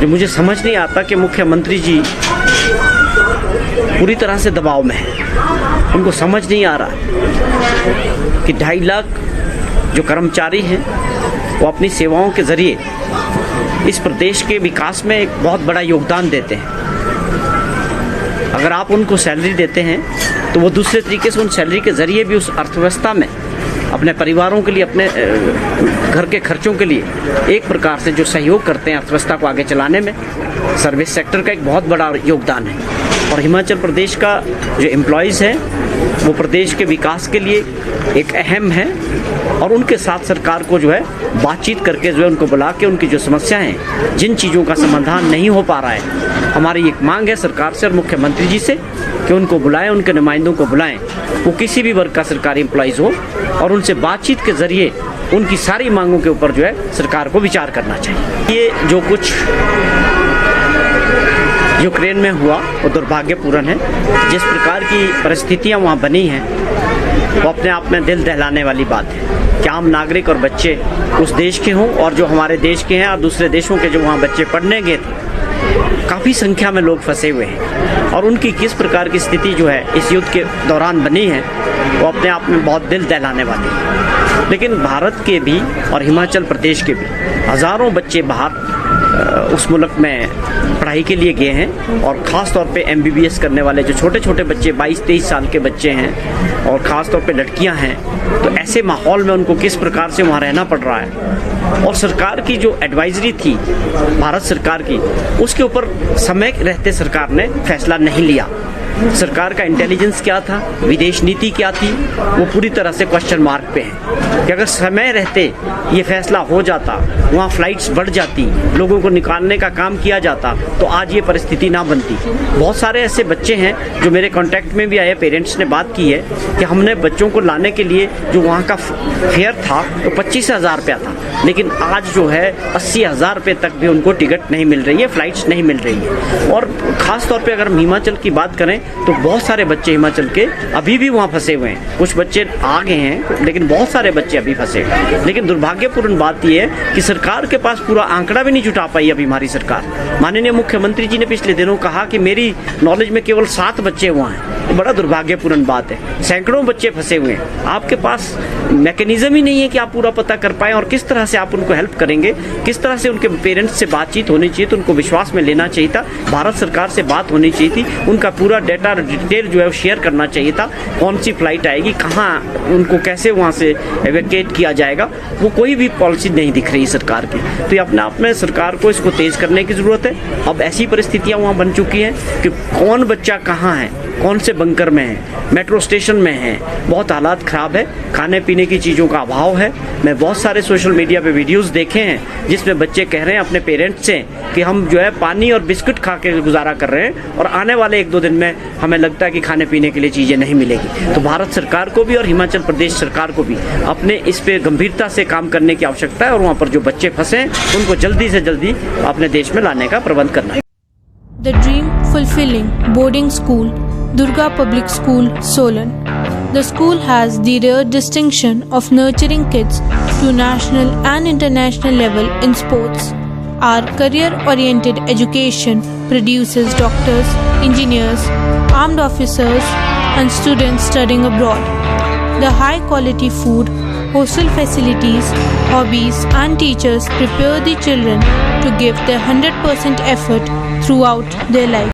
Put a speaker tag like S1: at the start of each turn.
S1: जो मुझे समझ नहीं आता कि मुख्यमंत्री जी पूरी तरह से दबाव में हैं। उनको समझ नहीं आ रहा कि 2.5 लाख जो कर्मचारी हैं वो अपनी सेवाओं के ज़रिए इस प्रदेश के विकास में एक बहुत बड़ा योगदान देते हैं। अगर आप उनको सैलरी देते हैं तो वो दूसरे तरीके से उन सैलरी के ज़रिए भी उस अर्थव्यवस्था में अपने परिवारों के लिए, अपने घर के खर्चों के लिए एक प्रकार से जो सहयोग करते हैं अर्थव्यवस्था को आगे चलाने में, सर्विस सेक्टर का एक बहुत बड़ा योगदान है। और हिमाचल प्रदेश का जो एम्प्लॉयज़ हैं वो प्रदेश के विकास के लिए एक अहम है और उनके साथ सरकार को जो है बातचीत करके जो है उनको बुला के उनकी जो समस्याएं हैं, जिन चीज़ों का समाधान नहीं हो पा रहा है, हमारी एक मांग है सरकार से और मुख्यमंत्री जी से कि उनको बुलाएं, उनके नुमाइंदों को बुलाएं, वो किसी भी वर्ग का सरकारी एम्प्लॉयज़ हो, और उनसे बातचीत के ज़रिए उनकी सारी मांगों के ऊपर जो है सरकार को विचार करना चाहिए। ये जो कुछ यूक्रेन में हुआ वो दुर्भाग्यपूर्ण है। जिस प्रकार की परिस्थितियां वहाँ बनी हैं वो अपने आप में दिल दहलाने वाली बात है कि आम नागरिक और बच्चे उस देश के हों और जो हमारे देश के हैं और दूसरे देशों के जो वहाँ बच्चे पढ़ने गए थे, काफ़ी संख्या में लोग फंसे हुए हैं और उनकी किस प्रकार की स्थिति जो है इस युद्ध के दौरान बनी है वो अपने आप में बहुत दिल दहलाने वाली है। लेकिन भारत के भी और हिमाचल प्रदेश के भी हज़ारों बच्चे बाहर उस मुल्क में पढ़ाई के लिए गए हैं और ख़ास तौर पे MBBS करने वाले जो छोटे छोटे बच्चे 22-23 साल के बच्चे हैं और ख़ास तौर पे लड़कियां हैं, तो ऐसे माहौल में उनको किस प्रकार से वहाँ रहना पड़ रहा है। और सरकार की जो एडवाइजरी थी भारत सरकार की, उसके ऊपर समय रहते सरकार ने फैसला नहीं लिया। सरकार का इंटेलिजेंस क्या था, विदेश नीति क्या थी, वो पूरी तरह से क्वेश्चन मार्क पे है कि अगर समय रहते ये फैसला हो जाता, वहाँ फ्लाइट्स बढ़ जाती, लोगों को निकालने का काम किया जाता, तो आज ये परिस्थिति ना बनती। बहुत सारे ऐसे बच्चे हैं जो मेरे कांटेक्ट में भी आए, पेरेंट्स ने बात की है कि हमने बच्चों को लाने के लिए जो वहाँ का फेयर था तो 25,000 रुपया था, लेकिन आज जो है 80,000 रुपये तक भी उनको टिकट नहीं मिल रही है, फ्लाइट्स नहीं मिल रही है। और ख़ास तौर पे अगर हम हिमाचल की बात करें तो बहुत सारे बच्चे हिमाचल के अभी भी वहाँ फंसे हुए हैं। कुछ बच्चे आ गए हैं लेकिन बहुत सारे बच्चे अभी फंसे हुए हैं। लेकिन दुर्भाग्यपूर्ण बात यह है कि सरकार के पास पूरा आंकड़ा भी नहीं जुटा पाई अभी हमारी सरकार। माननीय मुख्यमंत्री जी ने पिछले दिनों कहा कि मेरी नॉलेज में केवल 7 बच्चे वहाँ हैं। ये बड़ा दुर्भाग्यपूर्ण बात है। सैकड़ों बच्चे फंसे हुए हैं। आपके पास मैकेनिज्म ही नहीं है कि आप पूरा पता कर पाएँ और किस तरह से आप उनको हेल्प करेंगे, किस तरह से उनके पेरेंट्स से बातचीत होनी चाहिए, तो उनको विश्वास में लेना चाहिए था। भारत सरकार से बात होनी चाहिए थी, उनका पूरा डेटा डिटेल जो है वो शेयर करना चाहिए था। कौन सी फ्लाइट आएगी, कहाँ उनको कैसे वहाँ से एवेक्यूएट किया जाएगा, वो कोई भी पॉलिसी नहीं दिख रही सरकार की। तो ये अपने आप में सरकार को इसको तेज करने की ज़रूरत है। अब ऐसी परिस्थितियाँ वहाँ बन चुकी हैं कि कौन बच्चा कहाँ है, कौन से बंकर में है, मेट्रो स्टेशन में है, बहुत हालात ख़राब है, खाने पीने की चीज़ों का अभाव है। मैं बहुत सारे सोशल मीडिया पे वीडियोस देखे हैं जिसमें बच्चे कह रहे हैं अपने पेरेंट्स से कि हम जो है पानी और बिस्कुट खा के गुजारा कर रहे हैं और आने वाले 1-2 दिन में हमें लगता है कि खाने पीने के लिए चीज़ें नहीं मिलेगी। तो भारत सरकार को भी और हिमाचल प्रदेश सरकार को भी अपने इस पे गंभीरता से काम करने की आवश्यकता है और वहाँ पर जो बच्चे फंसे हैं उनको जल्दी से जल्दी अपने देश में लाने का प्रबंध करना है।
S2: The Dream Fulfilling Boarding School, Durga Public School, Solan. The school has the rare distinction of nurturing kids to national and international level in sports. Our career-oriented education produces doctors, engineers, armed officers, and students studying abroad. The high-quality food, hostel facilities, hobbies, and teachers prepare the children to give their 100% effort throughout their life.